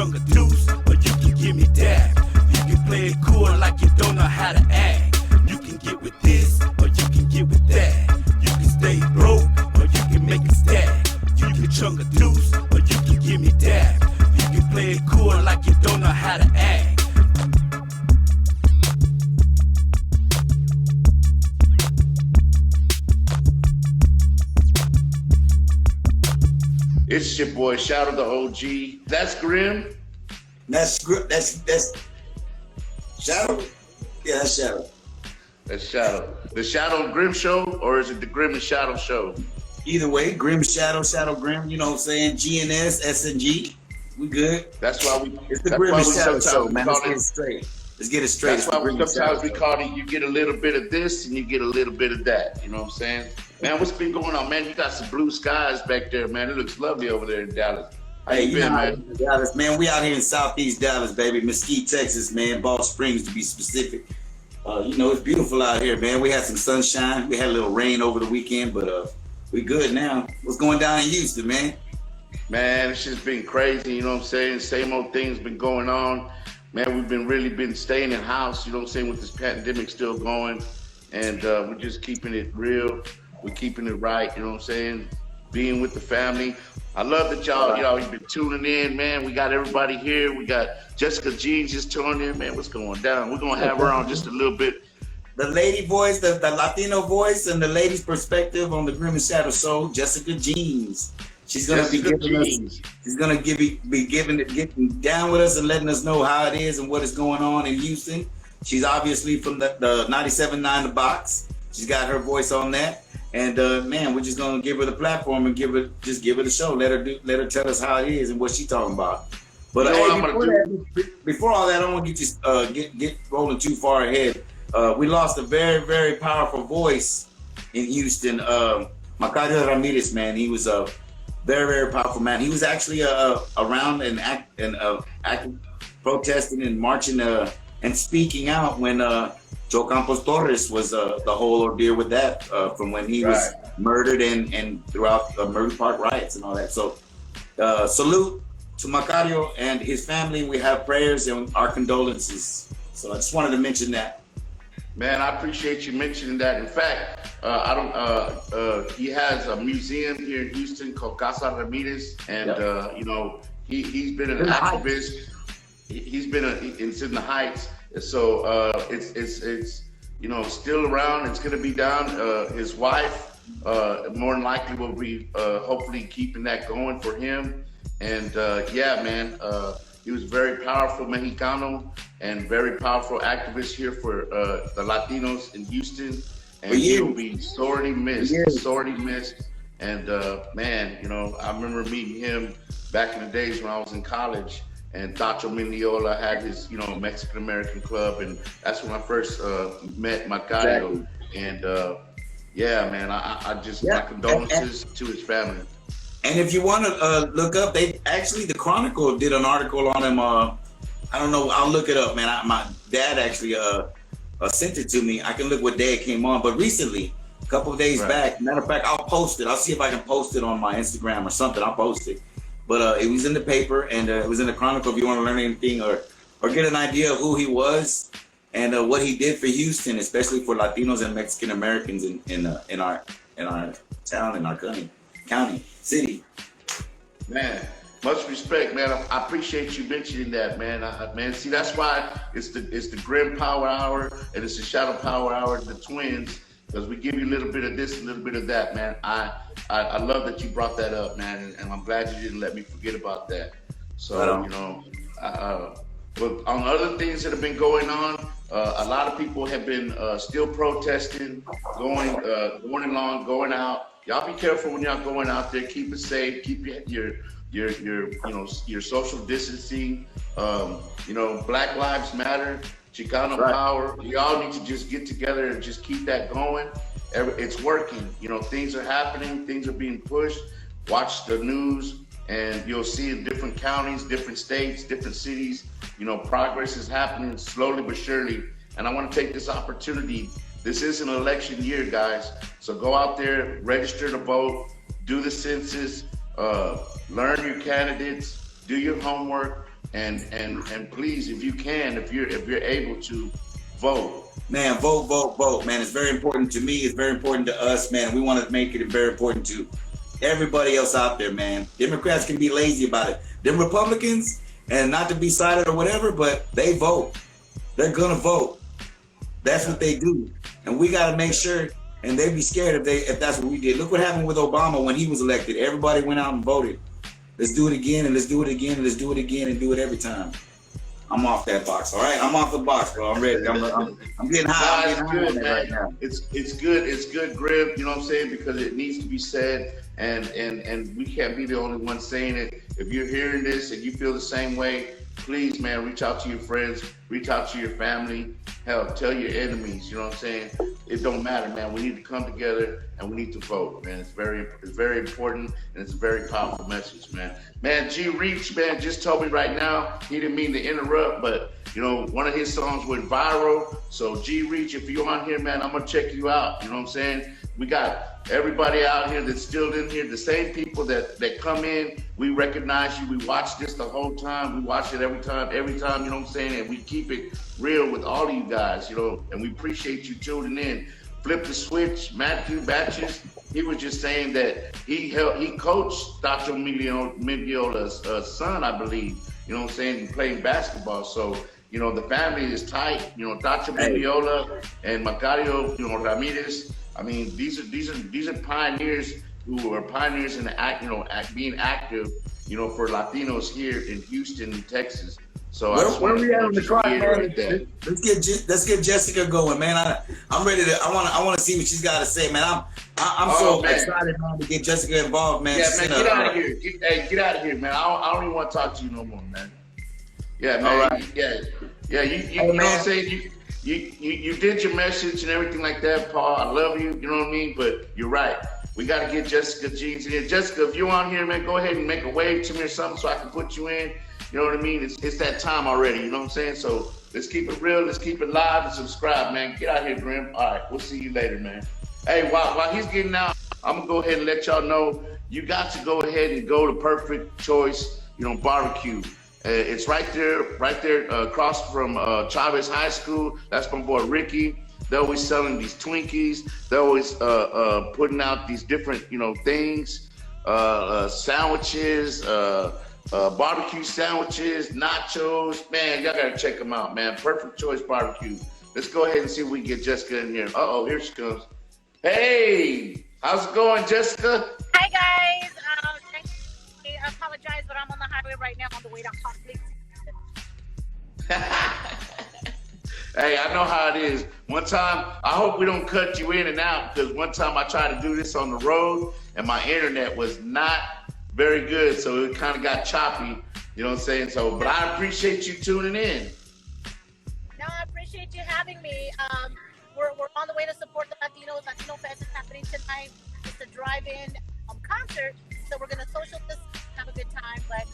chunk a deuce, or you can give me that. You can play it cool like you don't know how to act. You can get with this, or you can get with that. You can stay broke, or you can make it stack. You can chunk a deuce, or you can give me that. You can play it cool like you don't know how to act. It's your boy, Shadow the OG. That's Grimm. That's Shadow? Yeah, that's Shadow. That's Shadow. The Shadow and Grimm show, or is it the Grimm and Shadow show? Either way, Grimm Shadow, Shadow Grimm, you know what I'm saying? GNS, SNG, we good. That's why we. It's the Grimm and Shadow show, man. Let's get it straight. That's why sometimes we call it, you get a little bit of this and you get a little bit of that. You know what I'm saying? Man, what's been going on, man? You got some blue skies back there, man. It looks lovely over there in Dallas. How you been, man? Dallas, man. We out here in Southeast Dallas, baby. Mesquite, Texas, man. Ball Springs, to be specific. You know, it's beautiful out here, man. We had some sunshine. We had a little rain over the weekend, but we good now. What's going down in Houston, man? Man, it's just been crazy, you know what I'm saying? Same old things been going on. Man, we've been staying in house, you know what I'm saying, with this pandemic still going. And we're just keeping it real. We're keeping it right, you know what I'm saying? Being with the family. I love that y'all, you've been tuning in, man. We got everybody here. We got Jessica Jeanz just tuned in, man. What's going down? We're going to have her on just a little bit. The lady voice, the Latino voice, and the lady's perspective on the Grimm and Shadow show, Jessica Jeanz. She's gonna be giving us. She's gonna getting down with us and letting us know how it is and what is going on in Houston. She's obviously from the 97.9 The Box. She's got her voice on that, and man, we're just gonna give her the platform and give her the show. Let her tell us how it is and what she's talking about. But before all that, I don't want to get rolling too far ahead. We lost a very, very powerful voice in Houston. Macario Ramirez, man, he was a very, very powerful man. He was actually around and acting, protesting and marching and speaking out when Joe Campos Torres was the whole ordeal with that from when he was murdered and throughout the Murray Park riots and all that. So salute to Macario and his family. We have prayers and our condolences. So I just wanted to mention that. Man, I appreciate you mentioning that. In fact, he has a museum here in Houston called Casa Ramirez, and you know, he's been an activist. He's been it's in the Heights, so it's you know, still around. It's gonna be down. His wife more than likely will be hopefully keeping that going for him. And yeah, man, he was a very powerful Mexicano and very powerful activist here for the Latinos in Houston. And he will be sorely missed, sorely missed. And man, you know, I remember meeting him back in the days when I was in college, and Tacho Mendiola had his, you know, Mexican American club, and that's when I first met Macario. And yeah, man, I just my condolences to his family. And if you want to look up, the Chronicle did an article on him. I don't know, I'll look it up, man. My dad actually sent it to me. I can look what day it came on, but recently, a couple of days back, matter of fact, I'll post it. I'll see if I can post it on my Instagram or something. I'll post it. But it was in the paper, and it was in the Chronicle if you want to learn anything or get an idea of who he was and what he did for Houston, especially for Latinos and Mexican Americans in our town, in our county, city. Man, much respect, man. I appreciate you mentioning that, man. Man, see, that's why it's the Grimm Power Hour and it's the Shadow Power Hour, the twins, because we give you a little bit of this, a little bit of that, man. I love that you brought that up, man, and I'm glad you didn't let me forget about that. So, you know, but on other things that have been going on, a lot of people have been still protesting, going along, going out. Y'all be careful when y'all going out there. Keep it safe. Keep your your social distancing. You know, Black Lives Matter, Chicano Power. We all need to just get together and just keep that going. It's working. You know, things are happening. Things are being pushed. Watch the news, and you'll see in different counties, different states, different cities. You know, progress is happening slowly but surely. And I want to take this opportunity. This is an election year, guys. So go out there, register to vote, do the census, learn your candidates, do your homework, and please, if you can, if you're able to, vote. Man, vote, vote, vote, man. It's very important to me. It's very important to us, man. We want to make it very important to everybody else out there, man. Democrats can be lazy about it. Them Republicans, and not to be sided or whatever, but they vote. They're gonna vote. That's what they do. And we gotta make sure, and they'd be scared if that's what we did. Look what happened with Obama when he was elected. Everybody went out and voted. Let's do it again, and let's do it again, and let's do it again, and do it every time. I'm off that box, all right? I'm off the box, bro. I'm ready. I'm getting high. It's good, man. Right now. It's good. It's good, Grimm. You know what I'm saying? Because it needs to be said, and we can't be the only one saying it. If you're hearing this and you feel the same way, please, man, reach out to your friends, reach out to your family. Hell, tell your enemies. You know what I'm saying? It don't matter, man. We need to come together and we need to vote, man. It's very important, and it's a very powerful message, man. Man, G Reach, man, just told me right now, he didn't mean to interrupt, but you know, one of his songs went viral. So G Reach, if you're on here, man, I'm gonna check you out. You know what I'm saying? We got everybody out here that's still in here, the same people that come in. We recognize you. We watch this the whole time. We watch it every time, you know what I'm saying? And we keep it real with all of you guys, you know, and we appreciate you tuning in. Flip the Switch, Matthew Batches, he was just saying that he coached Dr. Migliola's son, I believe, you know what I'm saying, playing basketball. So, you know, the family is tight. You know, Dr. Migliola and Macario, you know, Ramirez. I mean, these are pioneers who are pioneers in the act, you know, being active, you know, for Latinos here in Houston, Texas. So where we at on the clock, man? Let's get Jessica going, man. I'm ready to. I want to see what she's got to say, man. I'm so excited, man, to get Jessica involved, man. Yeah, man, get out of here. Get out of here, man. I don't even want to talk to you no more, man. Yeah, man. All right. Yeah. You know what I'm saying? You did your message and everything like that, Paul. I love you. You know what I mean? But you're right. We got to get Jessica Jeanz in here. Jessica, if you're on here, man, go ahead and make a wave to me or something so I can put you in. You know what I mean? It's that time already. You know what I'm saying? So let's keep it real. Let's keep it live and subscribe, man. Get out here, Grimm. All right. We'll see you later, man. Hey, while he's getting out, I'm going to go ahead and let y'all know you got to go ahead and go to Perfect Choice, you know, barbecue. It's right there across from Chavez High School. That's my boy Ricky. They're always selling these Twinkies. They're always putting out these different, you know, things, sandwiches, barbecue sandwiches, nachos. Man, y'all gotta check them out, man. Perfect Choice Barbecue. Let's go ahead and see if we can get Jessica in here. Uh-oh, here she comes. Hey, how's it going, Jessica? Hi, guys. I apologize, but I'm on the highway right now on the way to Hustletown. Hey, I know how it is. One time, I hope we don't cut you in and out, because one time I tried to do this on the road and my internet was not very good, so it kind of got choppy, you know what I'm saying? So, but I appreciate you tuning in. No, I appreciate you having me. We're on the way to support the Latinos. Latino Fest is happening tonight. It's a drive-in concert, so we're going to social distance, have a good time, but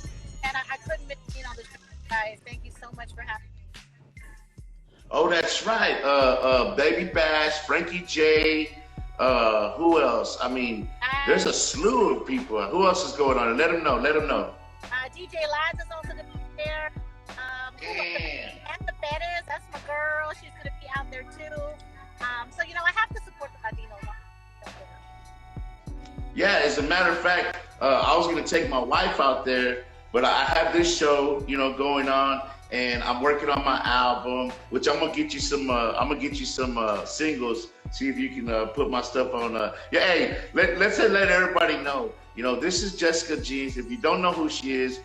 I couldn't miss being on the show, guys. Thank you so much for having me. Oh, that's right. Baby Bash, Frankie J, who else? I mean, there's a slew of people. Who else is going on? Let them know. DJ Liza is also going to be there. And the Bettis, that's my girl. She's going to be out there too. So, you know, I have to support the Latinos. Yeah, as a matter of fact, I was going to take my wife out there, but I have this show, you know, going on. And I'm working on my album, which I'm gonna get you some. Singles. See if you can put my stuff on. Yeah, hey, let's let everybody know. You know, this is Jessica Jeanz. If you don't know who she is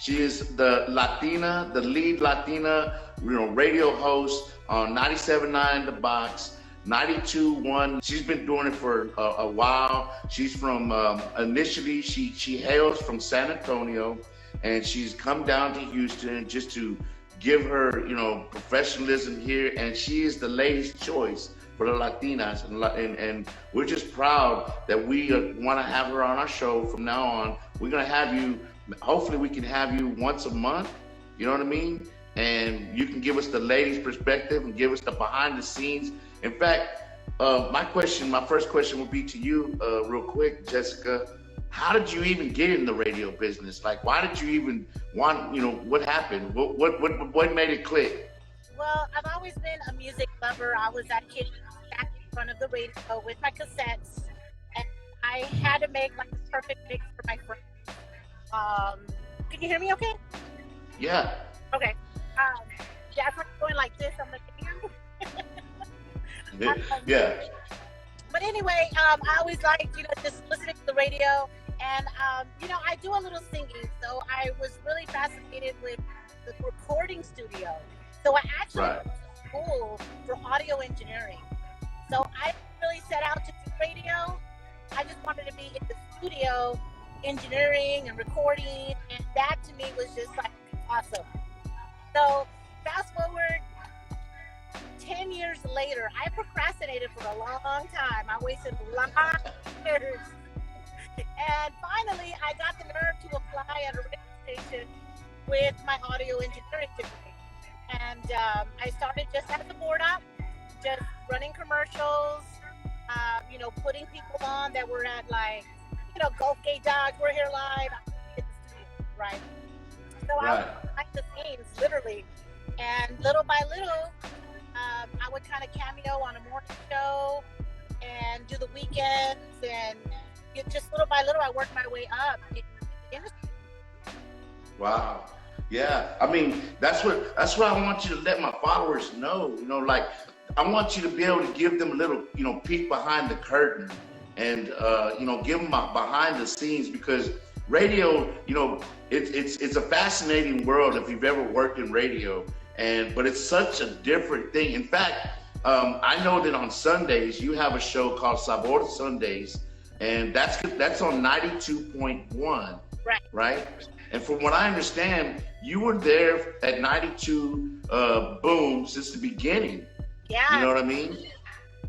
the lead Latina, you know, radio host on 97.9 The Box, 92.1. She's been doing it for a while. She's from initially she hails from San Antonio, and she's come down to Houston just to give her, you know, professionalism here, and she is the lady's choice for the Latinas, and we're just proud that we want to have her on our show from now on. We're gonna have you. Hopefully, we can have you once a month. You know what I mean? And you can give us the ladies' perspective and give us the behind the scenes. In fact, my first question would be to you, real quick, Jessica. how did you even get in the radio business? Like, why did you even want, what happened? What made it click? Well, I've always been a music lover. I was that kid back in front of the radio with my cassettes, and I had to make like the perfect mix for my friends. Can you hear me okay? Yeah. Okay. Yeah, if I'm going like this, I'm like, yeah. But anyway, I always liked, just listening to the radio. And, I do a little singing. So I was really fascinated with the recording studio. So I actually went to school for audio engineering. So I didn't really set out to do radio. I just wanted to be in the studio, engineering and recording. And that to me was just like awesome. So fast forward 10 years later, I procrastinated for a long time. I wasted a lot of years. And finally, I got the nerve to apply at a radio station with my audio engineering degree. And I started just as a board op, just running commercials, putting people on that were at like, Gulf Gate Dogs, we're here live, in the studio, right? So I was behind the scenes, literally. And little by little, I would kind of cameo on a morning show and do the weekends, and just little by little, I worked my way up in the industry. Wow. Yeah. I mean, that's what I want you to let my followers know. Like, I want you to be able to give them a little, peek behind the curtain, and give them behind the scenes, because radio, it's a fascinating world if you've ever worked in radio. But it's such a different thing. In fact, I know that on Sundays you have a show called Sabor Sundays, and that's on 92.1, right? And from what I understand, you were there at 92 Boom since the beginning. Yeah. You know what I mean?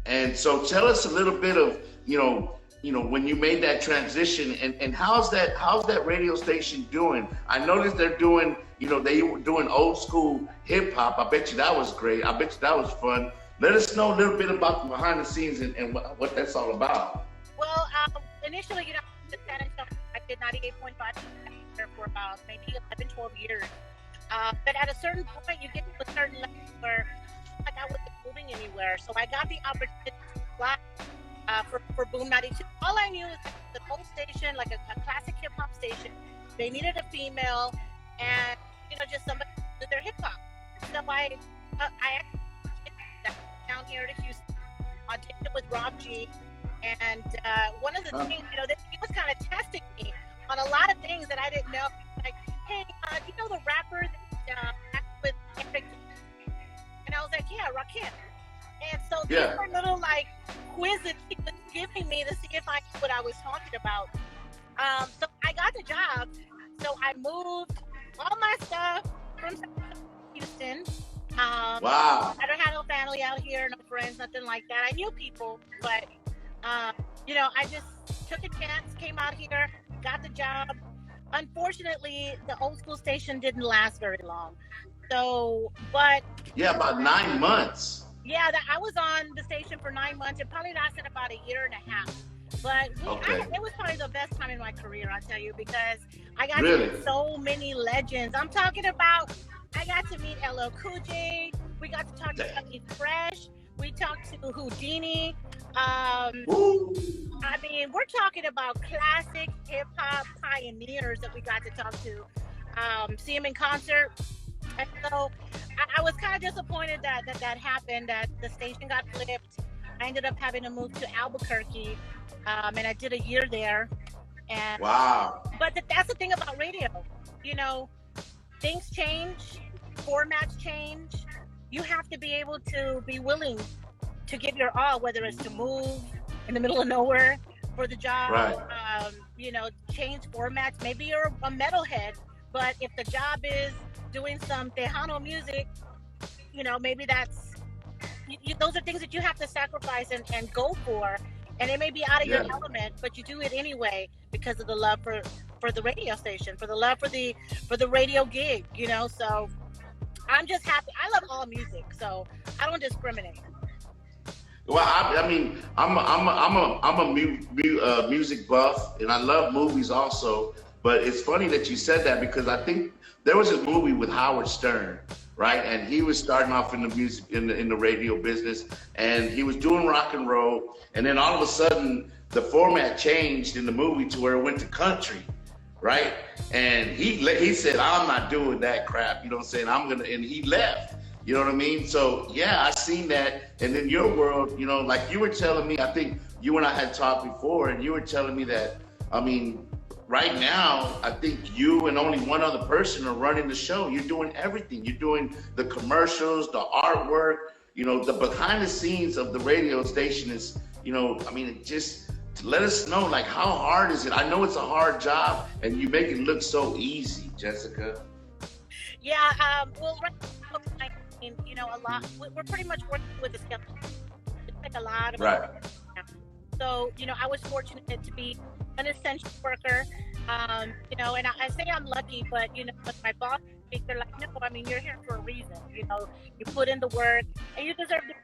And so tell us a little bit of when you made that transition, and how's that radio station doing? I noticed they're doing, they were doing old school hip hop. I bet you that was great. I bet you that was fun. Let us know a little bit about the behind the scenes and what that's all about. Well, initially, I did 98.5 for about maybe 11, 12 years. But at a certain point, you get to a certain level where like I wasn't moving anywhere. So I got the opportunity to fly for Boom 92. All I knew is that the whole station, like a classic hip hop station, they needed a female and, just somebody to do their hip hop. So I actually down here to Houston, auditioned with Rob G. And one of the things, he was kind of testing me on a lot of things that I didn't know. Like, hey, you know the rapper that acted with Eric? And I was like, yeah, Rakim. And so these were little like quizzes he was giving me to see if I knew what I was talking about. So I got the job. So I moved all my stuff from Houston. Wow. I don't have no family out here, no friends, nothing like that. I knew people, but I just took a chance, came out here, got the job. Unfortunately, the old school station didn't last very long. So, but yeah, about 9 months. Yeah, I was on the station for 9 months. It probably lasted about a year and a half. But it was probably the best time in my career, I'll tell you, because I got to meet so many legends. I'm talking about, I got to meet LL Cool J. We got to talk to Chucky Fresh. We talked to Houdini. I mean, we're talking about classic hip hop pioneers that we got to talk to, see them in concert. And so I was kind of disappointed that happened, that the station got flipped. I ended up having to move to Albuquerque, and I did a year there. And wow. But that's the thing about radio. Things change, formats change. You have to be able to be willing to give your all, whether it's to move in the middle of nowhere for the job, change formats. Maybe you're a metalhead, but if the job is doing some Tejano music, maybe that's, those are things that you have to sacrifice and go for. And it may be out of your element, but you do it anyway because of the love for the radio station, for the love for the radio gig, so I'm just happy. I love all music, so I don't discriminate. Well, I mean, I'm a music buff, and I love movies also. But it's funny that you said that because I think there was a movie with Howard Stern, right? And he was starting off in the music in the radio business, and he was doing rock and roll, and then all of a sudden the format changed in the movie to where it went to country, right? And he said, I'm not doing that crap, you know what I'm saying? And he left. You know what I mean? So yeah, I seen that. And in your world, you know, like you were telling me, I think you and I had talked before, and you were telling me that, I mean, right now, I think you and only one other person are running the show. You're doing everything. You're doing the commercials, the artwork, you know, the behind the scenes of the radio station is, you know, I mean, it just let us know, like, how hard is it? I know it's a hard job, and you make it look so easy, Jessica. Yeah, well, right now, you know, a lot. We're pretty much working with the schedule. It's like a lot of right. So, you know, I was fortunate to be an essential worker. You know, and I say I'm lucky, but you know, with my boss, they're like, no, I mean, you're here for a reason. You know, you put in the work, and you deserve to.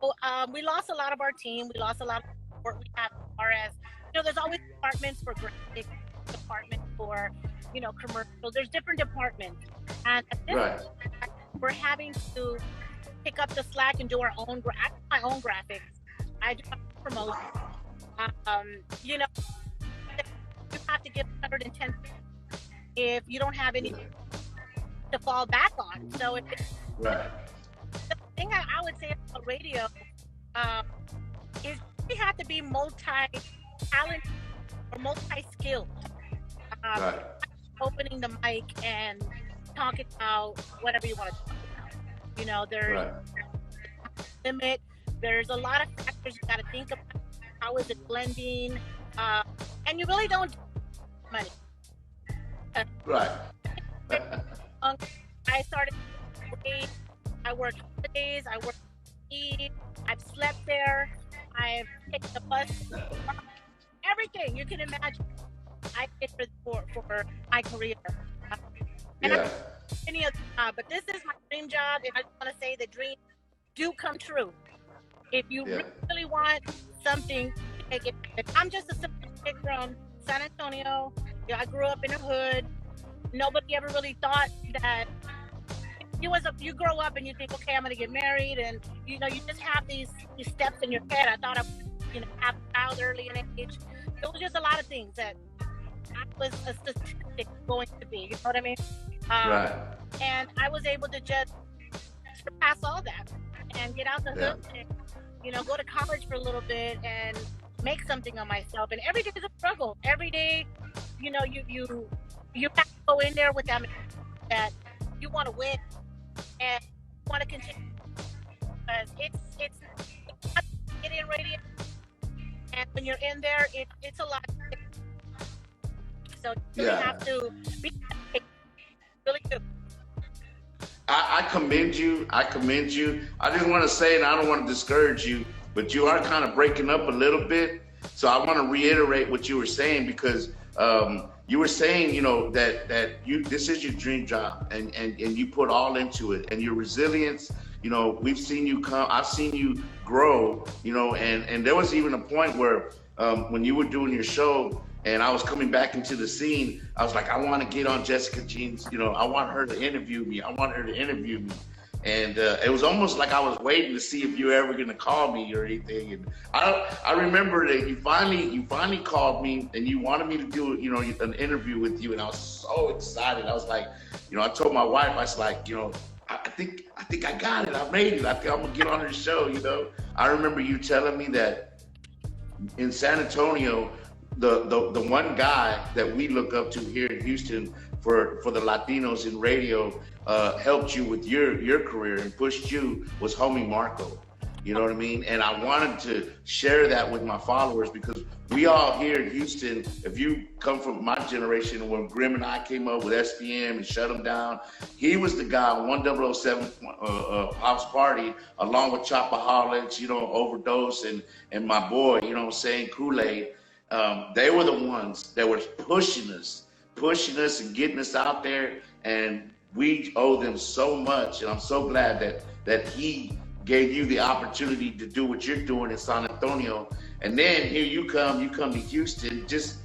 So, we lost a lot of our team. We lost a lot of support we have as far as, you know, there's always departments for graphic, department for, you know, commercial. There's different departments, and at this Right. point, we're having to pick up the slack and do our own, my own graphics. I do promotion. You know, you have to give 110 if you don't have anything to fall back on. So if Right. the thing I would say about radio is you have to be multi-talented or multi-skilled. Right. Opening the mic and talking about whatever you want to talk about. You know, there's Right. limit. There's a lot of factors you got to think about. How is it blending? And you really don't money. Right. I started. I worked holidays. I worked. I've slept there. I've taken the bus. Everything you can imagine. I did for my career. And Yeah. any other job, but this is my dream job, and I just want to say the dreams do come true. If you Yeah. really want something, take it. I'm just a simple kid from San Antonio. You know, I grew up in the hood. Nobody ever really thought that you grow up and you think, okay, I'm gonna get married, and you know, you just have these steps in your head. I thought I would, you know, have a child early in age. It was just a lot of things that I was a statistic going to be. You know what I mean? Right. And I was able to just surpass all that and get out the hood and, you know, go to college for a little bit and make something of myself. And every day is a struggle. Every day, you know, you have to go in there with that you want to win and want to continue. Because it's get in radio, and when you're in there, it's a lot. So you really have to be really good. I commend you. I commend you. I just want to say, and I don't want to discourage you, but you are kind of breaking up a little bit. So I want to reiterate what you were saying, because you were saying, you know, that this is your dream job, and you put all into it, and your resilience. You know, we've seen you come. I've seen you grow. You know, and there was even a point where when you were doing your show, and I was coming back into the scene, I was like, I want to get on Jessica Jeanz. You know, I want her to interview me. And it was almost like I was waiting to see if you were ever going to call me or anything. And I remember that you finally called me, and you wanted me to do, you know, an interview with you. And I was so excited. I was like, you know, I told my wife, I was like, you know, I think I got it. I made it. I think I'm going to get on her show, you know. I remember you telling me that in San Antonio, the one guy that we look up to here in Houston for the Latinos in radio helped you with your career and pushed you was homie Marco. You know what I mean? And I wanted to share that with my followers, because we all here in Houston, if you come from my generation, when Grimm and I came up with SPM and shut them down, he was the guy on 1007 House Party, along with Chopaholics, you know, Overdose, and my boy, you know what I'm saying, Kool-Aid. They were the ones that were pushing us and getting us out there, and we owe them so much. And I'm so glad that he gave you the opportunity to do what you're doing in San Antonio. And then here you come to Houston, just,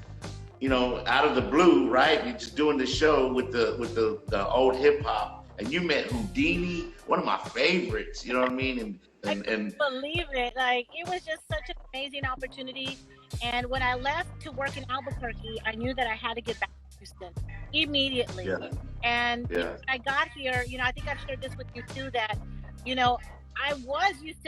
you know, out of the blue, right? You're just doing the show with the old hip hop, and you met Houdini, one of my favorites, you know what I mean? I couldn't believe it. Like, it was just such an amazing opportunity. And when I left to work in Albuquerque, I knew that I had to get back to Houston immediately. Yeah. And when I got here, you know, I think I've shared this with you too, that, you know, I was used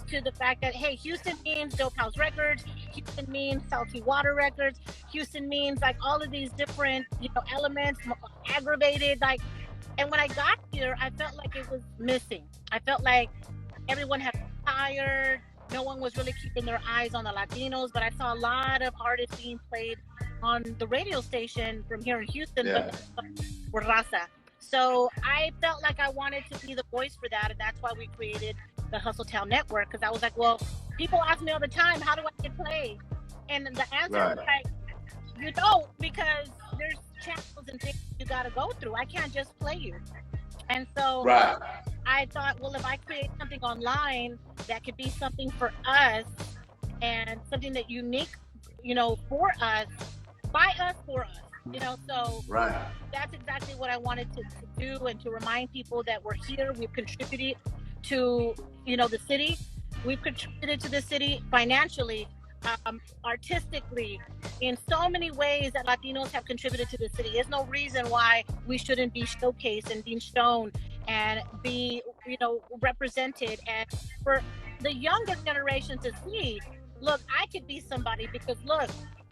to the fact that, hey, Houston means Dope House Records, Houston means Salty Water Records, Houston means like all of these different, you know, elements, Aggravated, like. And when I got here, I felt like it was missing. I felt like everyone had tired. No one was really keeping their eyes on the Latinos, but I saw a lot of artists being played on the radio station from here in Houston, but were raza. So I felt like I wanted to be the voice for that, and that's why we created the Hustletown Network, because I was like, well, people ask me all the time, how do I get played? And the answer is like, you don't, because there's channels and things you got to go through. I can't just play you. And so I thought, well, if I create something online that could be something for us and something that unique, you know, for us, by us, for us, you know, so that's exactly what I wanted to do, and to remind people that we're here. We've contributed to, you know, the city. We've contributed to the city financially, artistically, in so many ways that Latinos have contributed to the city. There's no reason why we shouldn't be showcased and being shown and be, you know, represented. And for the younger generation to see, look, I could be somebody, because look,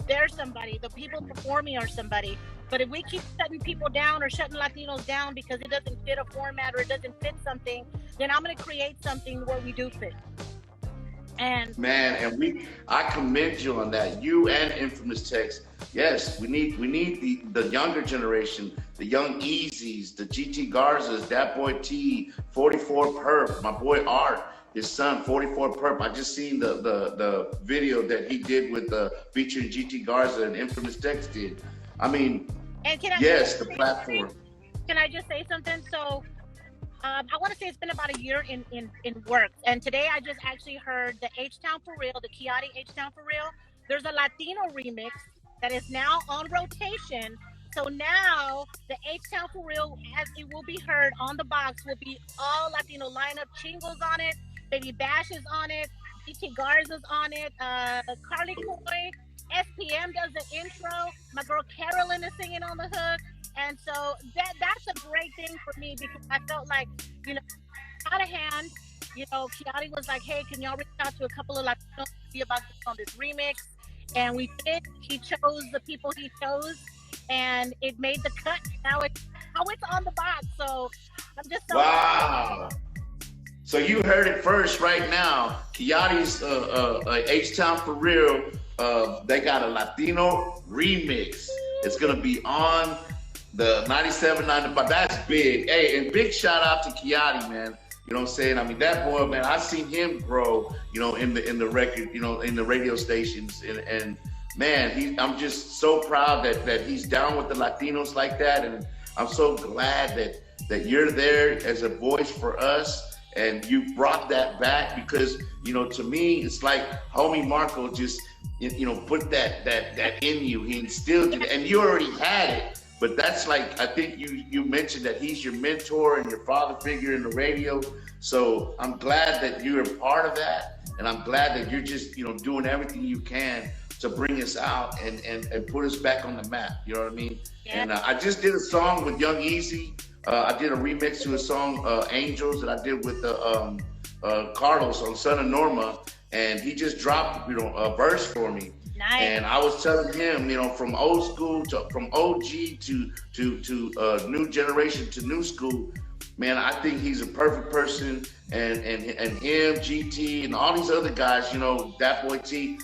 there's somebody. The people before me are somebody. But if we keep shutting people down or shutting Latinos down because it doesn't fit a format or it doesn't fit something, then I'm going to create something where we do fit. And man, and I commend you on that. You and Infamous Text. Yes, we need the younger generation, the young Easies, the GT Garzas, that boy T, 44 Perp, my boy Art, his son 44 Perp. I just seen the video that he did with featuring GT Garza and Infamous Text did. I mean, and can I the platform. Can I just say something? So I want to say it's been about a year in works, and today I just actually heard the H-Town For Real, the Kiati H-Town For Real. There's a Latino remix that is now on rotation. So now the H-Town For Real, as it will be heard on the box, will be all Latino lineup. Chingo's on it, Baby Bash is on it, DT Garza's on it, Carly Coy, SPM does the intro, my girl Carolyn is singing on the hook. And so that's a great thing for me, because I felt like, you know, out of hand, you know, Kiati was like, hey, can y'all reach out to a couple of Latinos to see about this on this remix? And we did. He chose the people he chose, and it made the cut. Now it's on the box. So I'm just so happy. So you heard it first right now. Kiati's H-Town For Real, they got a Latino remix. It's going to be on the 97, 95, that's big. Hey, and big shout out to Kiati, man. You know what I'm saying? I mean, that boy, man, I've seen him grow, you know, in the record, you know, in the radio stations. And man, I'm just so proud that he's down with the Latinos like that. And I'm so glad that you're there as a voice for us. And you brought that back, because, you know, to me, it's like homie Marco just, you know, put that in you. He instilled it, and you already had it. But that's like, I think you mentioned that he's your mentor and your father figure in the radio. So I'm glad that you're a part of that. And I'm glad that you're just, you know, doing everything you can to bring us out and put us back on the map. You know what I mean? Yeah. And I just did a song with Young Easy. I did a remix to a song, Angels, that I did with Carlos on Son of Norma. And he just dropped, you know, a verse for me. Nice. And I was telling him, you know, from old school from OG to new generation to new school, man, I think he's a perfect person. And him, GT, and all these other guys, you know, that boy T,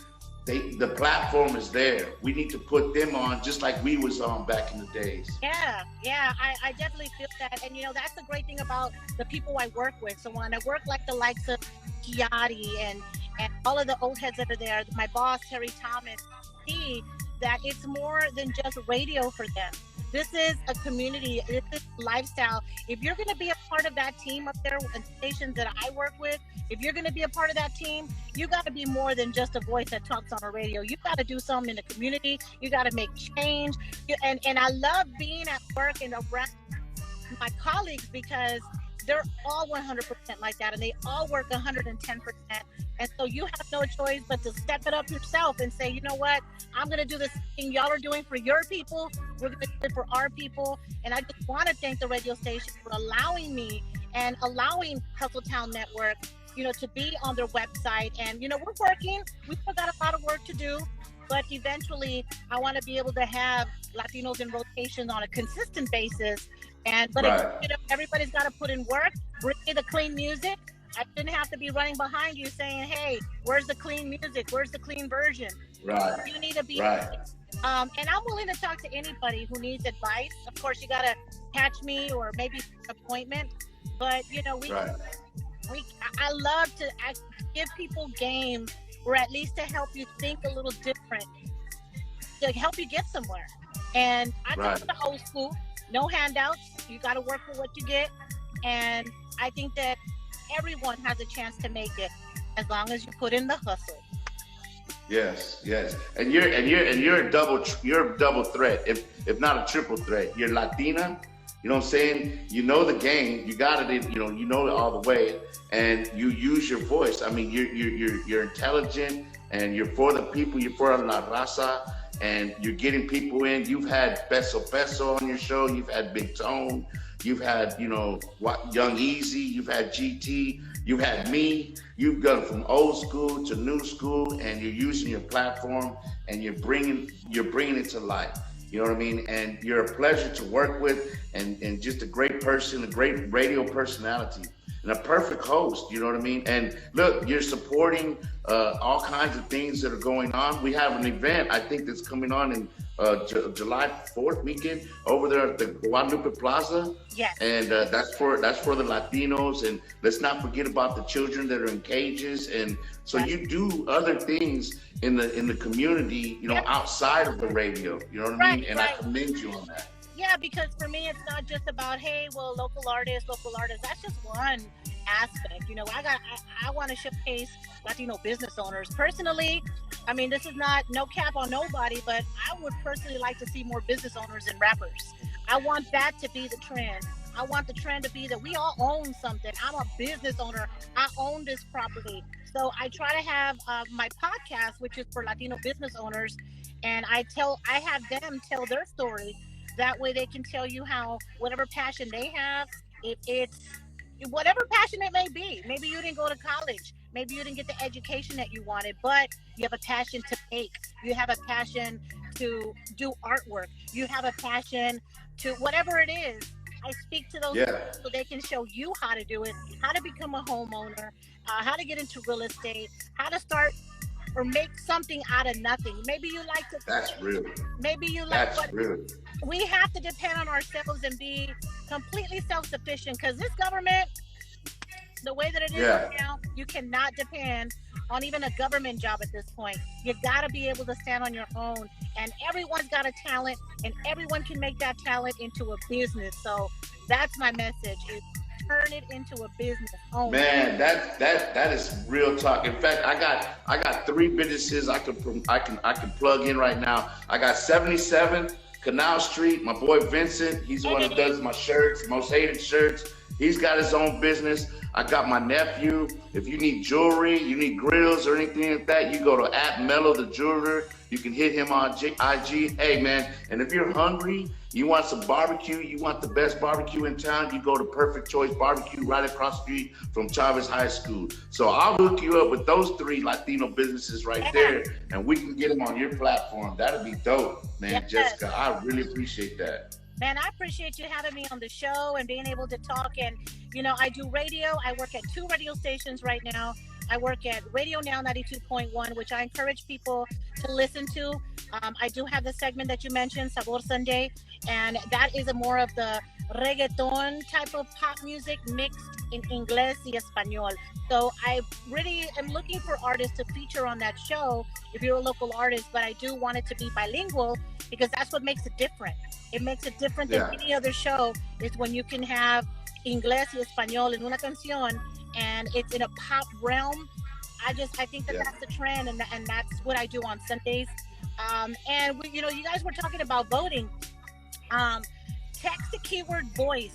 the platform is there. We need to put them on just like we was on back in the days. Yeah, I definitely feel that. And, you know, that's the great thing about the people I work with. So when I work like the likes of Kiati and all of the old heads that are there, my boss, Terry Thomas, see that it's more than just radio for them. This is a community. This is lifestyle. If you're going to be a part of that team up there and stations that I work with, if you're going to be a part of that team, you got to be more than just a voice that talks on a radio. You got to do something in the community. You got to make change. And I love being at work and around my colleagues because they're all 100% like that, and they all work 110%. And so you have no choice but to step it up yourself and say, you know what, I'm going to do this thing y'all are doing for your people. We're going to do it for our people. And I just want to thank the radio station for allowing me and allowing Hustletown Network, you know, to be on their website. And, you know, we're working. We've still got a lot of work to do. But eventually, I want to be able to have Latinos in rotation on a consistent basis. But you know, everybody's got to put in work. Bring me the clean music. I didn't have to be running behind you saying, "Hey, where's the clean music? Where's the clean version?" Right. You need to be. Right. And I'm willing to talk to anybody who needs advice. Of course, you got to catch me or maybe an appointment. But you know, I love to give people game, or at least to help you think a little different, to help you get somewhere. And I come from the old school. No handouts. You got to work for what you get. And I think that everyone has a chance to make it as long as you put in the hustle. Yes, yes. And you're a double threat, if not a triple threat. You're Latina, you know what I'm saying? You know the game, you got it, you know it all the way, and you use your voice. I mean, you're intelligent, and you're for the people, you're for la raza, and you're getting people in. You've had Peso on your show, you've had Big Tone, you've had, you know, Young Easy, you've had GT, you've had me. You've gone from old school to new school, and you're using your platform, and you're bringing it to life. You know what I mean? And you're a pleasure to work with, and just a great person, a great radio personality, and a perfect host. You know what I mean? And look, you're supporting all kinds of things that are going on. We have an event, I think, that's coming on in July 4th weekend over there at the Guadalupe Plaza. Yes. And that's for the Latinos. And let's not forget about the children that are in cages. And so you do other things in the community, you know, outside of the radio. You know what I mean? And I commend you on that. Yeah, because for me, it's not just about, hey, well, local artists. That's just one aspect. You know, I want to showcase Latino business owners. Personally, I mean, this is not no cap on nobody, but I would personally like to see more business owners and rappers. I want that to be the trend. I want the trend to be that we all own something. I'm a business owner. I own this property. So I try to have my podcast, which is for Latino business owners, and I have them tell their story. That way they can tell you how whatever passion they have, it's whatever passion it may be. Maybe you didn't go to college. Maybe you didn't get the education that you wanted, but you have a passion to make. You have a passion to do artwork. You have a passion to whatever it is. I speak to those people so they can show you how to do it, how to become a homeowner, how to get into real estate, how to start or make something out of nothing. Maybe you like to. That's real. Maybe you like. That's real. We have to depend on ourselves and be completely self-sufficient, because this government, the way that it is right now, you cannot depend on even a government job at this point. You got to be able to stand on your own, and everyone's got a talent, and everyone can make that talent into a business. So that's my message: is turn it into a business only. Man, that is real talk. In fact, I got 3 businesses I can plug in right now. I got 77 Canal Street. My boy Vincent, he's the one that does my shirts, most hated shirts. He's got his own business. I got my nephew. If you need jewelry, you need grills or anything like that, you go to @Mellow the Jeweler. You can hit him on IG. Hey, man, and if you're hungry, you want some barbecue, you want the best barbecue in town, you go to Perfect Choice Barbecue right across the street from Chavez High School. So I'll hook you up with those 3 Latino businesses right there, and we can get them on your platform. That'd be dope, man. Jessica, I really appreciate that. Man, I appreciate you having me on the show and being able to talk. And, you know, I do radio. I work at 2 radio stations right now. I work at Radio Now 92.1, which I encourage people to listen to. I do have the segment that you mentioned, Sabor Sunday, and that is more of the reggaeton type of pop music mixed in Inglés y Español. So I really am looking for artists to feature on that show if you're a local artist, but I do want it to be bilingual because that's what makes it different. It makes it different than any other show is when you can have Inglés y Español in una canción and it's in a pop realm. I think that that's the trend, and that's what I do on Sundays. And we, you know, you guys were talking about voting. Text the keyword voice,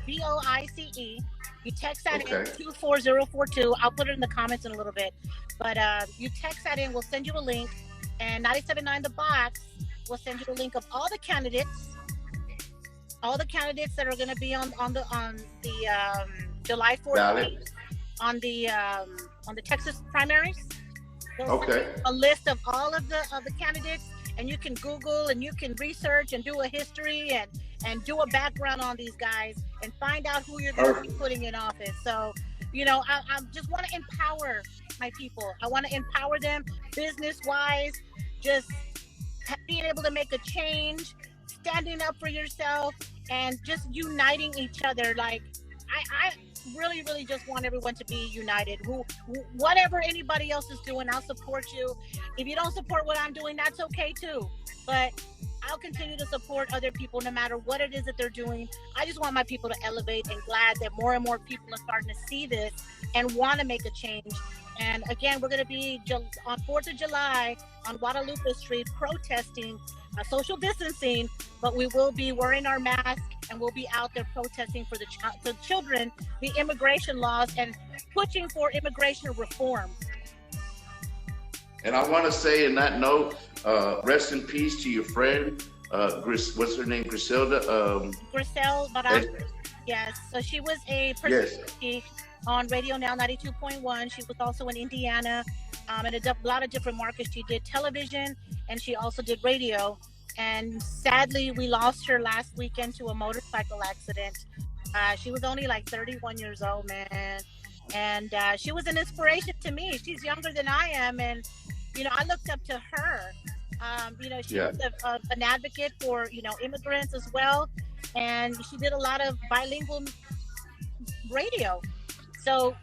VOICE. You text that in 24042. I'll put it in the comments in a little bit. But you text that in, we'll send you a link. And 979 The Box will send you a link of all the candidates that are going to be on the July 4th on the Texas primaries. A list of all of the candidates, and you can Google and you can research and do a history and do a background on these guys and find out who you're going to be putting in office. So, you know, I just want to empower my people. I want to empower them business-wise, just being able to make a change, standing up for yourself, and just uniting each other. Like, I really, really just want everyone to be united. Whatever anybody else is doing, I'll support you. If you don't support what I'm doing, that's okay too. But I'll continue to support other people no matter what it is that they're doing. I just want my people to elevate, and glad that more and more people are starting to see this and want to make a change. And again, we're going to be on 4th of July on Guadalupe Street protesting, social distancing, but we will be wearing our masks and we'll be out there protesting for the children, the immigration laws, and pushing for immigration reform. And I want to say in that note, rest in peace to your friend, what's her name, Griselda? Grisel Barras. Yes, so she was a personality on Radio Now 92.1. She was also in Indiana, and a lot of different markets. She did television and she also did radio. And sadly, we lost her last weekend to a motorcycle accident. She was only like 31 years old, man. And she was an inspiration to me. She's younger than I am. And, you know, I looked up to her. You know, she was an advocate for, you know, immigrants as well. And she did a lot of bilingual radio. So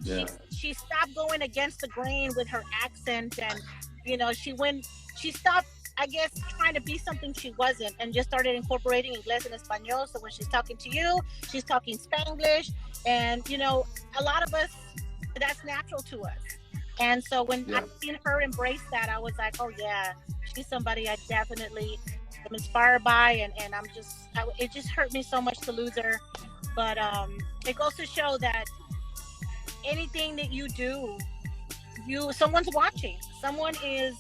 she stopped going against the grain with her accent. And, you know, she stopped, I guess, trying to be something she wasn't, and just started incorporating Inglés and Español. So when she's talking to you, she's talking Spanglish. And, you know, a lot of us, that's natural to us. And so when I seen her embrace that, I was like, oh yeah, she's somebody I definitely am inspired by. And I'm just, it just hurt me so much to lose her. But it goes to show that anything that you do, someone's watching. Someone is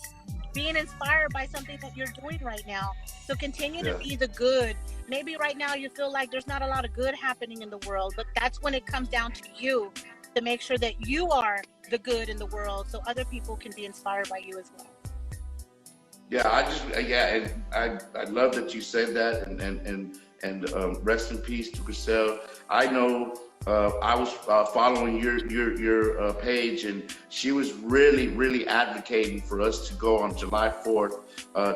being inspired by something that you're doing right now. So continue to be the good. Maybe right now you feel like there's not a lot of good happening in the world, but that's when it comes down to you to make sure that you are the good in the world, so other people can be inspired by you as well. Yeah, I love that you said that, and rest in peace to Grisel. I know I was following your page, and she was really advocating for us to go on July 4th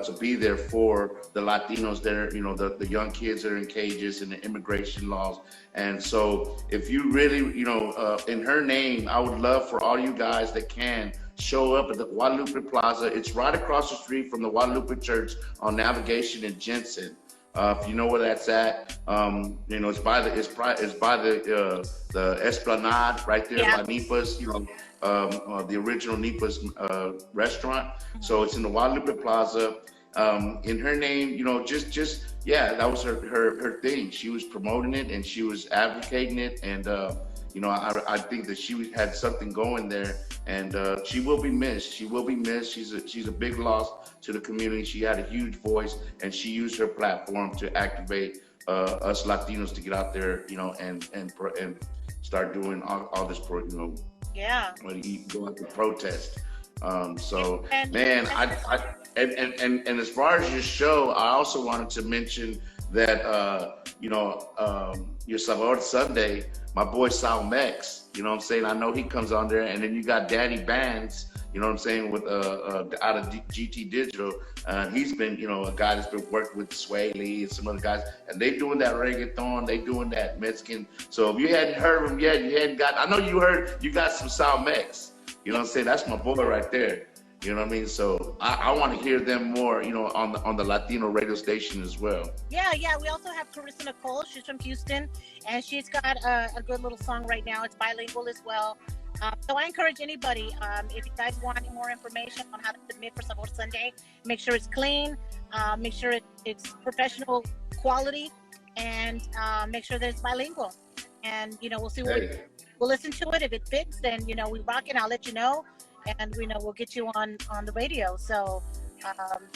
to be there for the Latinos there, you know, the young kids that are in cages and the immigration laws. And so if you really, you know, in her name, I would love for all you guys that can show up at the Guadalupe Plaza. It's right across the street from the Guadalupe Church on Navigation and Jensen. If you know where that's at, you know, it's by the Esplanade right there by Nipa's, you know, the original Nipa's restaurant. So it's in the Guadalupe Plaza. In her name, you know, that was her thing. She was promoting it and she was advocating it, and you know, I think that she had something going there, and she will be missed. She will be missed. She's a big loss to the community. She had a huge voice, and she used her platform to activate us Latinos to get out there, you know, and start doing all this, you know, go out to protest. So, man, and as far as your show, I also wanted to mention that, you know, your Sabor Sunday, my boy Sal Mex, you know what I'm saying? I know he comes on there, and then you got Danny Bands, you know what I'm saying, with out of GT Digital. He's been, you know, a guy that's been working with Sway Lee and some other guys, and they doing that reggaeton, they doing that Mexican. So if you hadn't heard of him yet, you hadn't got, I know you got some Sal Mex, you know what I'm saying? That's my boy right there. You know what I mean? So I want to hear them more, you know, on the Latino radio station as well. Yeah. We also have Carissa Nicole. She's from Houston, and she's got a good little song right now. It's bilingual as well. So I encourage anybody, if you guys want any more information on how to submit for Sabor Sunday, make sure it's clean, make sure it's professional quality, and make sure that it's bilingual. And, you know, we'll see we'll listen to it. If it fits, then, you know, we rock it. I'll let you know. And we know we'll get you on the radio. So,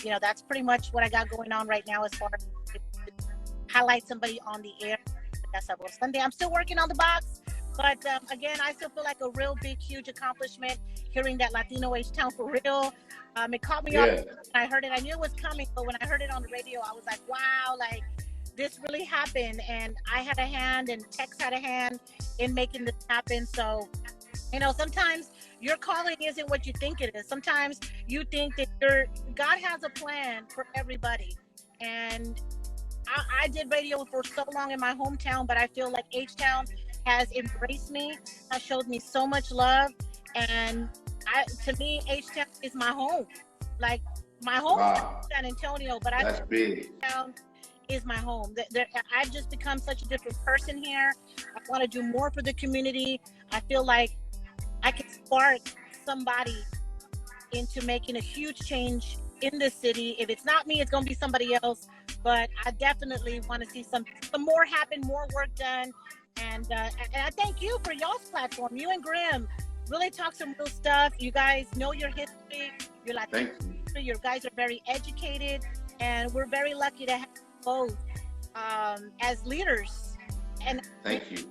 you know, that's pretty much what I got going on right now as far as highlight somebody on the air. That's Sabor Sunday. I'm still working on the box, but again, I still feel like a real big, huge accomplishment hearing that Latino H-Town for real. It caught me off when I heard it. I knew it was coming, but when I heard it on the radio, I was like, wow, like this really happened. And I had a hand, and Tex had a hand in making this happen. So, you know, sometimes your calling isn't what you think it is. Sometimes you think that God has a plan for everybody. And I did radio for so long in my hometown, but I feel like H-Town has embraced me, has showed me so much love. And to me, H-Town is my home. Like my home is San Antonio, but that's big. H-Town is my home. I've just become such a different person here. I want to do more for the community. I feel like I can spark somebody into making a huge change in the city. If it's not me, it's going to be somebody else. But I definitely want to see some more happen, more work done. And I thank you for y'all's platform. You and Grimm really talk some real stuff. You guys know your history. Your Latino history. You guys are very educated. And we're very lucky to have both as leaders. And thank you.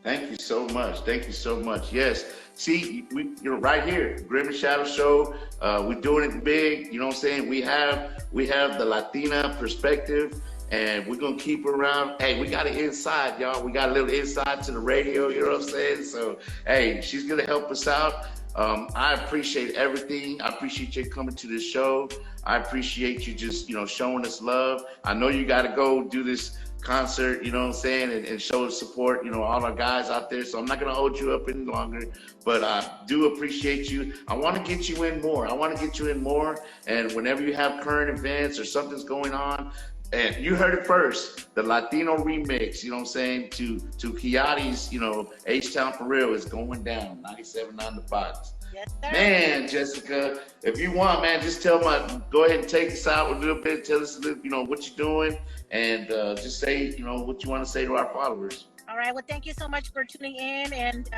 Thank you so much. Thank you so much. Yes. See, you're right here, Grimm and Shadow Show. We're doing it big. You know what I'm saying? We have the Latina perspective, and we're gonna keep her around. Hey, we got an inside, y'all. We got a little inside to the radio. You know what I'm saying? So, hey, she's gonna help us out. I appreciate everything. I appreciate you coming to the show. I appreciate you just, you know, showing us love. I know you got to go do this concert, you know what I'm saying, and show support, you know, all our guys out there. So I'm not going to hold you up any longer, but I do appreciate you. I want to get you in more. And whenever you have current events or something's going on, and you heard it first, the Latino remix, you know what I'm saying, to Kiati's, you know, H-Town for real is going down, 97 on the box. Yes, sir. Man, Jessica, if you want, man, just go ahead and take us out a little bit, tell us, you know, what you're doing, and just say, you know, what you want to say to our followers. All right. Well, thank you so much for tuning in, and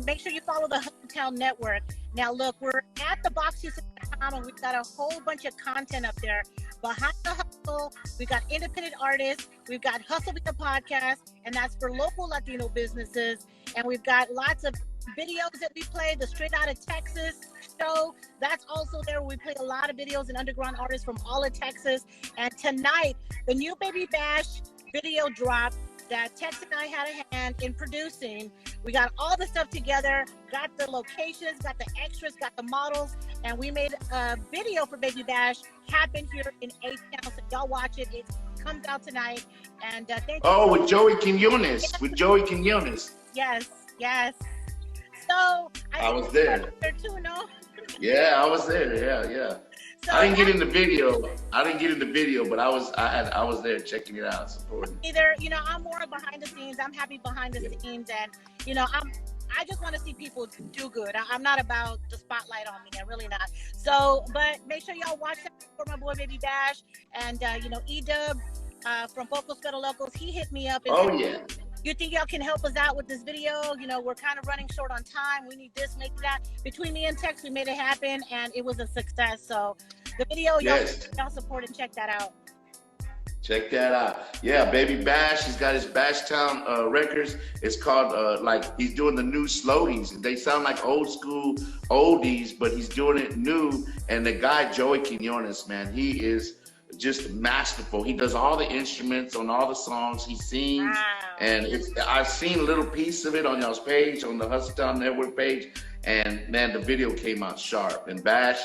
make sure you follow the Hustletown Network. Now, look, we're at theboxhouston.com, and we've got a whole bunch of content up there. Behind the Hustle, we've got independent artists, we've got Hustle With The Podcast, and that's for local Latino businesses, and we've got lots of videos that we play, the Straight Outta Texas show, that's also there. We play a lot of videos and underground artists from all of Texas. And tonight, the new Baby Bash video drop that Tex and I had a hand in producing. We got all the stuff together, got the locations, got the extras, got the models, and we made a video for Baby Bash happen here in H-Town. So y'all watch it. It comes out tonight. And thank you. Oh, with Joey Quinones. Yes. With Joey Quinones. Yes. So I was there too, no? Yeah, I was there. Yeah. So I didn't get in the video, but I was there checking it out, supporting. Either, you know, I'm more behind the scenes. I'm happy behind the scenes, and you know, I just want to see people do good. I'm not about the spotlight on me. I'm really not. So, but make sure y'all watch that for my boy Baby Bash, and you know, E-Dub from Focus Federal Locals. He hit me up. And yeah. You think y'all can help us out with this video? You know, we're kind of running short on time. We need this, make that. Between me and Tex, we made it happen, and it was a success. So the video, y'all support and check that out. Check that out. Yeah, Baby Bash, he's got his Bashtown records. It's called, like, he's doing the new slowies. They sound like old school oldies, but he's doing it new. And the guy, Joey Quinones, man, he is just masterful. He does all the instruments on all the songs he sings, and I've seen a little piece of it on y'all's page, on the Hustletown Network page, and man, the video came out sharp. And Bash,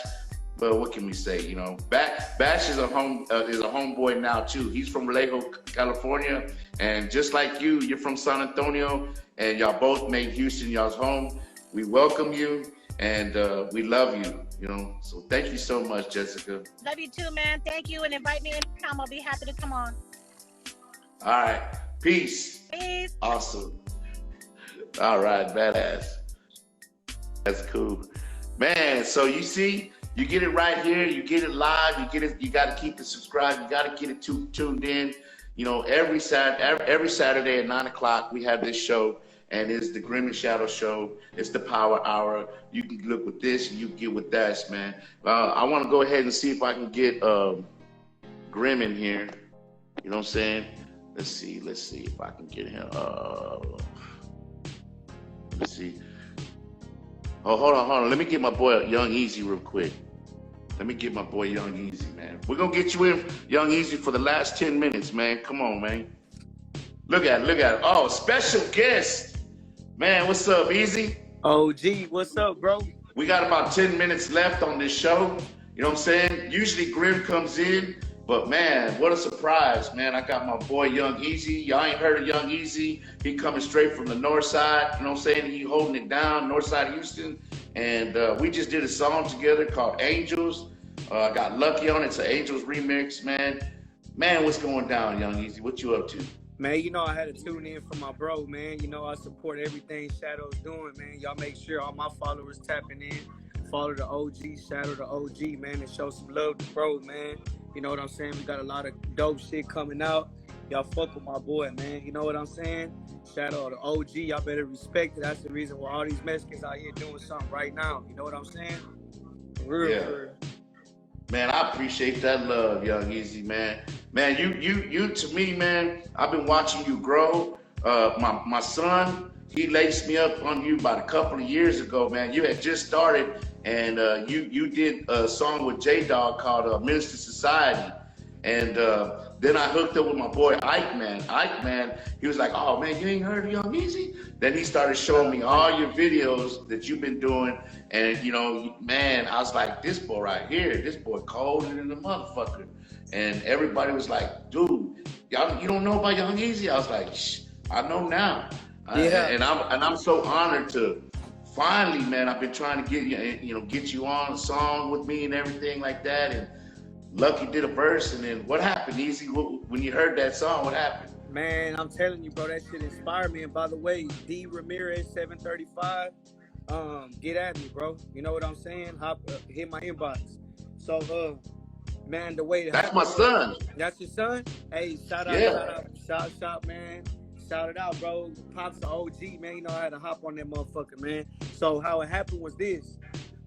well, what can we say? You know, Bash is a homeboy now too. He's from Vallejo, California, and just like you, you're from San Antonio, and y'all both made Houston y'all's home. We welcome you, and we love you. You know, so thank you so much, Jessica. Love you too, man. Thank you, and invite me anytime. I'll be happy to come on. All right, peace. Peace. Awesome. All right, badass. That's cool, man. So you see, you get it right here. You get it live. You get it. You got to keep it subscribed. You got to get it tuned in. You know, every Saturday at 9 o'clock we have this show. And it's the Grimm and Shadow Show. It's the Power Hour. You can look with this and you can get with that, man. I want to go ahead and see if I can get Grimm in here. You know what I'm saying? Let's see if I can get him. Let's see. Oh, hold on. Let me get my boy Young Easy real quick. Let me get my boy Young Easy, man. We're going to get you in, Young Easy, for the last 10 minutes, man. Come on, man. Look at it. Oh, special guest. Man, what's up, Easy? OG, what's up, bro? We got about 10 minutes left on this show. You know what I'm saying? Usually Grimm comes in, but man, what a surprise, man. I got my boy Young Easy. Y'all ain't heard of Young Easy. He coming straight from the north side. You know what I'm saying? He holding it down, north side Houston. And we just did a song together called Angels. I got lucky on it. It's an Angels remix, man. Man, what's going down, Young Easy? What you up to? Man, you know I had to tune in for my bro, man. You know I support everything Shadow's doing, man. Y'all make sure all my followers tapping in. Follow the OG, Shadow the OG, man, and show some love to bro, man. You know what I'm saying? We got a lot of dope shit coming out. Y'all fuck with my boy, man. You know what I'm saying? Shadow the OG, y'all better respect it. That's the reason why all these Mexicans out here doing something right now. You know what I'm saying? For real. Man, I appreciate that love, Young Easy, man. Man, you to me, man, I've been watching you grow. My son, he laced me up on you about a couple of years ago, man. You had just started, and you did a song with J-Dog called Minister Society. And then I hooked up with my boy Ike, man. Ike, man, he was like, oh, man, you ain't heard of Young Easy? Then he started showing me all your videos that you've been doing. And, you know, man, I was like, this boy right here, this boy colder than the motherfucker. And everybody was like, dude, y'all, you don't know about Young Easy? I was like, shh, I know now. Yeah. And I'm so honored to finally, man, I've been trying to get you on a song with me and everything like that. And Lucky did a verse, and then what happened, Easy? When you heard that song, what happened? Man, I'm telling you, bro, that shit inspired me. And by the way, D Ramirez 735, get at me, bro. You know what I'm saying? Hit my inbox. So, man, the way that's my son. That's your son? Hey, shout out, man. Shout it out, bro. Pop's the OG, man. You know I had to hop on that motherfucker, man. So how it happened was this.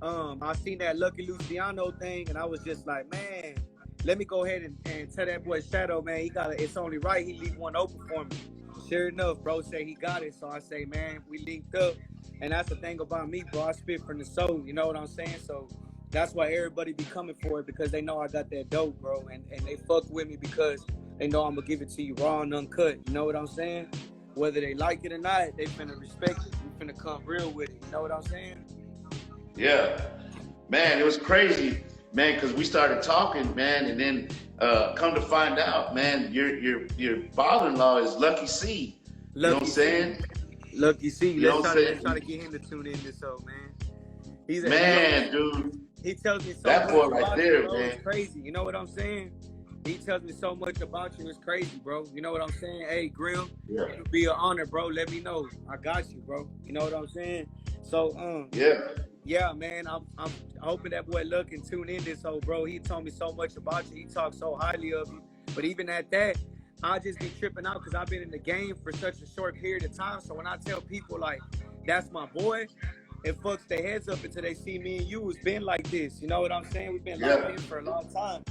I seen that Lucky Luciano thing, and I was just like, man, let me go ahead and tell that boy Shadow, man, it's only right he leave one open for me. Sure enough, bro say he got it. So I say, man, we linked up. And that's the thing about me, bro. I spit from the soul, you know what I'm saying? So that's why everybody be coming for it, because they know I got that dope, bro. And they fuck with me because they know I'm gonna give it to you raw and uncut. You know what I'm saying? Whether they like it or not, they finna respect it. We finna come real with it. You know what I'm saying? Yeah, man, it was crazy, man, because we started talking, man, and then come to find out, man, your father-in-law is Lucky C. You know what I'm saying? Lucky C. You know what I'm saying? Let's try to get him to tune in this show, man. Dude. He tells me so that much boy right about there, you, bro. man. It's crazy. You know what I'm saying? He tells me so much about you. It's crazy, bro. You know what I'm saying? Hey, Grimm, it'll be an honor, bro. Let me know. I got you, bro. You know what I'm saying? So, yeah, man, I'm hoping that boy Luck can tune in this whole, bro. He told me so much about you. He talks so highly of you. But even at that, I just be tripping out because I've been in the game for such a short period of time. So when I tell people, like, that's my boy, it fucks their heads up until they see me and you. It's been like this. You know what I'm saying? We've been locked in for a long time.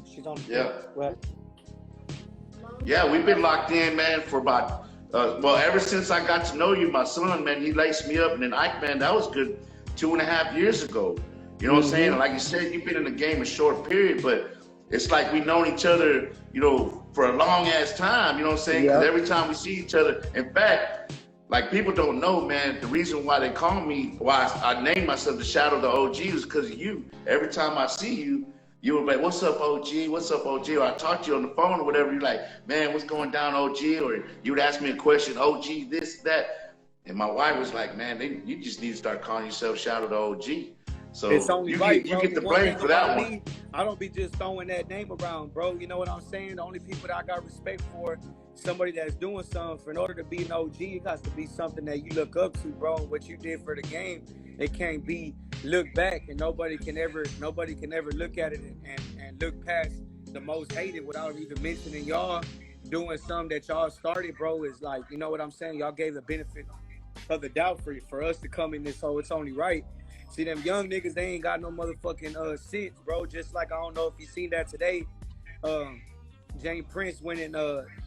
She's on the Yeah, we've been locked in, man, for about, ever since I got to know you, my son, man, he laced me up. And then Ike, man, that was good 2.5 years ago. You know what I'm saying? Like you said, you've been in the game a short period, but it's like we known each other, you know, for a long ass time, you know what I'm saying? Because every time we see each other, in fact, like people don't know, man, the reason why they call me, why I named myself the Shadow of the OG is because of you. Every time I see you, you were like, what's up, OG? What's up, OG? Or I talk to you on the phone or whatever. You're like, man, what's going down, OG? Or you would ask me a question, OG, this, that. And my wife was like, man, you just need to start calling yourself Shadow of the OG. So it's only you right, get, you get the blame for that one. Me, I don't be just throwing that name around, bro. You know what I'm saying? The only people that I got respect for, somebody that's doing something. For in order to be an OG, it has to be something that you look up to, bro. And what you did for the game, it can't be look back, and nobody can ever look at it and look past the most hated without even mentioning y'all doing something that y'all started, bro. Is like, you know what I'm saying? Y'all gave the benefit of the doubt for us to come in this, so it's only right. See, them young niggas, they ain't got no motherfucking sense, bro. Just like, I don't know if you seen that today. Jane Prince went and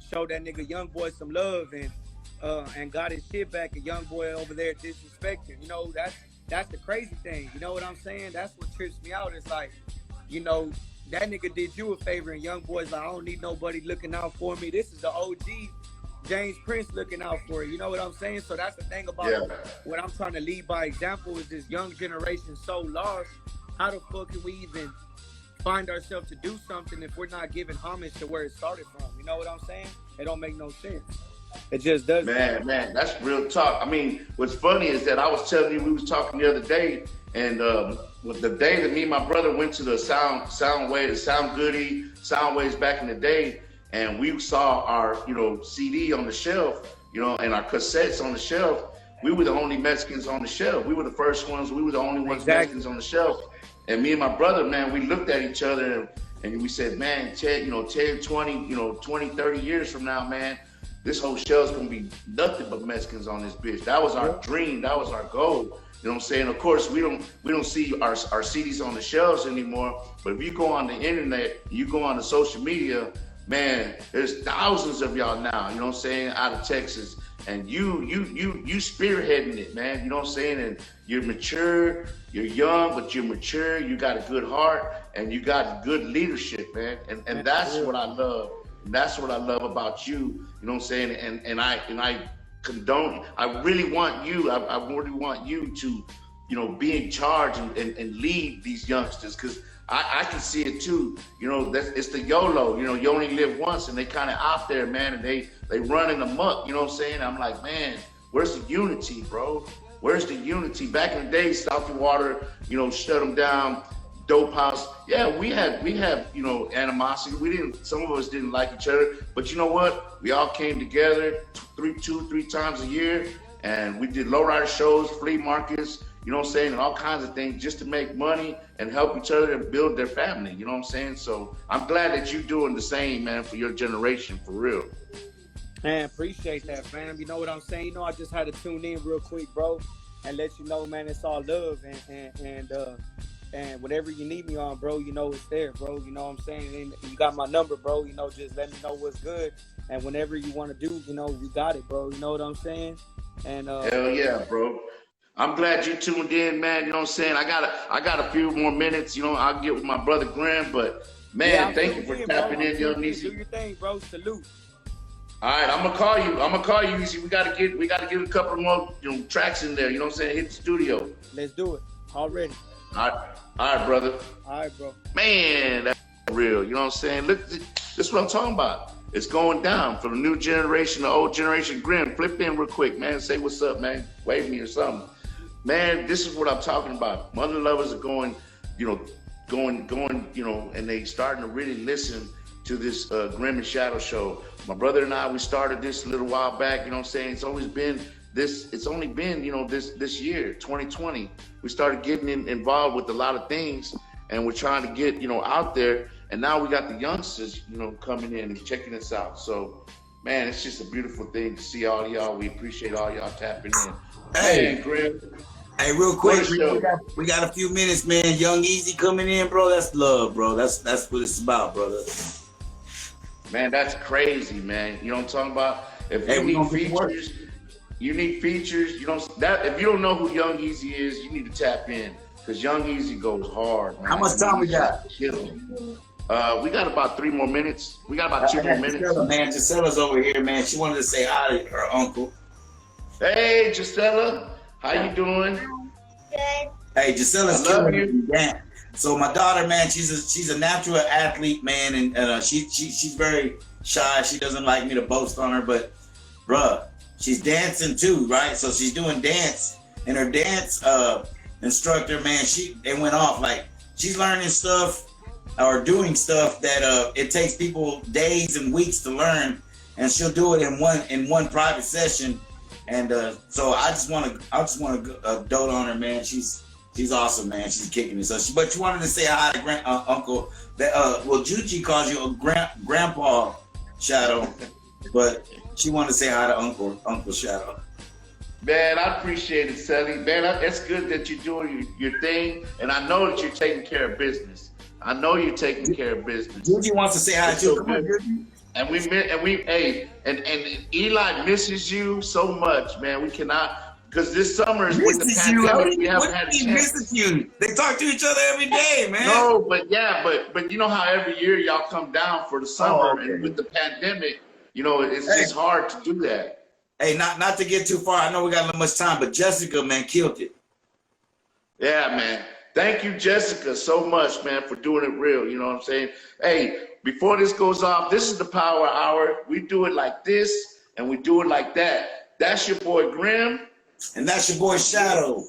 showed that nigga Young Boy some love and got his shit back. A Young Boy over there disrespecting. You know, that's the crazy thing. You know what I'm saying? That's what trips me out. It's like, you know, that nigga did you a favor, and Young Boy's like, I don't need nobody looking out for me. This is the OG James Prince looking out for you. You know what I'm saying? So that's the thing about what I'm trying to lead by example is this young generation so lost. How the fuck can we even find ourselves to do something if we're not giving homage to where it started from? You know what I'm saying? It don't make no sense. It just doesn't. Man, that's real talk. I mean, what's funny is that I was telling you, we was talking the other day, and the day that me and my brother went to the Soundwaves back in the day, and we saw our, you know, CD on the shelf, you know, and our cassettes on the shelf. We were the only Mexicans on the shelf. We were the first ones. We were the only ones Mexicans on the shelf. And me and my brother, man, we looked at each other and we said, man, 10, 20, 30 years from now, man, this whole shelf's gonna be nothing but Mexicans on this bitch. That was our dream. That was our goal. You know what I'm saying? Of course, we don't see our CDs on the shelves anymore. But if you go on the internet, you go on the social media, man, there's thousands of y'all now, you know what I'm saying, out of Texas. And you spearheading it, man. You know what I'm saying? And you're mature, you're young, but you're mature, you got a good heart, and you got good leadership, man. And that's what I love. And that's what I love about you, you know what I'm saying? And I condone, I really want you to, you know, be in charge and lead these youngsters, because I can see it too. You know, it's the YOLO, you know, you only live once, and they kind of out there, man, and they running amok, you know what I'm saying? I'm like, man, where's the unity, bro? Where's the unity? Back in the day, Southie Water, you know, shut them down. Dope House, yeah, we have, you know, animosity. Some of us didn't like each other, but you know what? We all came together two, three times a year, and we did lowrider shows, flea markets, you know what I'm saying, and all kinds of things just to make money and help each other and build their family, you know what I'm saying? So I'm glad that you're doing the same, man, for your generation, for real. Man, appreciate that, fam. You know what I'm saying? You know, I just had to tune in real quick, bro, and let you know, man, it's all love, and whatever you need me on, bro, you know it's there, bro. You know what I'm saying? And you got my number, bro. You know, just let me know what's good. And whenever you want to do, you know, we got it, bro. You know what I'm saying? And hell yeah, bro. I'm glad you tuned in, man. You know what I'm saying? I got a few more minutes. You know, I'll get with my brother Grimm, but man, thank you for tapping in, young Easy. Do your thing, bro. Salute. All right, I'm gonna call you, Easy. We gotta get a couple more, you know, tracks in there. You know what I'm saying? Hit the studio. Let's do it. Already. All right, brother. All right, bro. Man, that's real. You know what I'm saying? Look, this is what I'm talking about. It's going down from the new generation, the old generation. Grimm, flip in real quick, man. Say what's up, man. Wave me or something. Man, this is what I'm talking about. Mother lovers are going, you know, and they starting to really listen to this Grimm and Shadow show. My brother and I, we started this a little while back, you know what I'm saying? It's only been, you know, this year, 2020. We started getting involved with a lot of things, and we're trying to get, you know, out there. And now we got the youngsters, you know, coming in and checking us out. So, man, it's just a beautiful thing to see all y'all. We appreciate all y'all tapping in. Hey, Grimm. Hey, real quick, we got a few minutes, man. Young Easy coming in, bro. That's love, bro. That's what it's about, brother. Man, that's crazy, man. You know what I'm talking about? If you need features, you know that. If you don't know who Young Easy is, you need to tap in, because Young Easy goes hard, man. How much time we got? We got about 3 more minutes. We got about 2 more minutes. Gisela, man, Gisela's over here, man. She wanted to say hi to her uncle. Hey, Gisela, how you doing? Good. Hey, Gisela's killing it. Yeah. So my daughter, man, she's a natural athlete, man, and she's very shy. She doesn't like me to boast on her, but bruh, she's dancing too, right? So she's doing dance, and her dance instructor, man, they went off. Like, she's learning stuff or doing stuff that it takes people days and weeks to learn, and she'll do it in one private session. And so I just want to dote on her, man. She's awesome, man. She's kicking it. So but you wanted to say hi to Uncle. Well, Juji calls you a Grandpa Shadow, but she wanted to say hi to Uncle Shadow. Man, I appreciate it, Sally. Man, it's good that you're doing your thing, and I know that you're taking care of business. I know you're taking care of business. Juji wants to say hi to you. Come on, Juji. And Eli misses you so much, man. We cannot, because this summer is when the pandemic. We haven't had a chance. Misses you. They talk to each other every day, man. No, but you know how every year y'all come down for the summer, and with the pandemic, it's just hard to do that. Hey, not to get too far. I know we got not much time, but Jessica, man, killed it. Yeah, man. Thank you, Jessica, so much, man, for doing it real. You know what I'm saying? Hey, before this goes off, this is the Power Hour. We do it like this, and we do it like that. That's your boy Grimm. And that's your boy Shadow.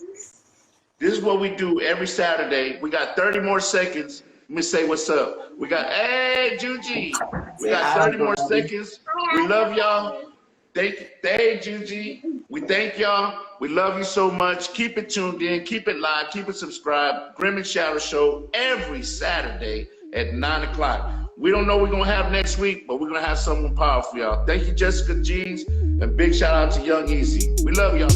This is what we do every Saturday. We got 30 more seconds. Let me say what's up. We got, hey, Juji. We got 30 more seconds. We love y'all. Hey, Juji. We thank y'all. We love you so much. Keep it tuned in. Keep it live. Keep it subscribed. Grimm and Shadow Show every Saturday at 9 o'clock. We don't know what we're going to have next week, but we're going to have something powerful, y'all. Thank you, Jessica Jeanz, and big shout out to Young Easy. We love y'all.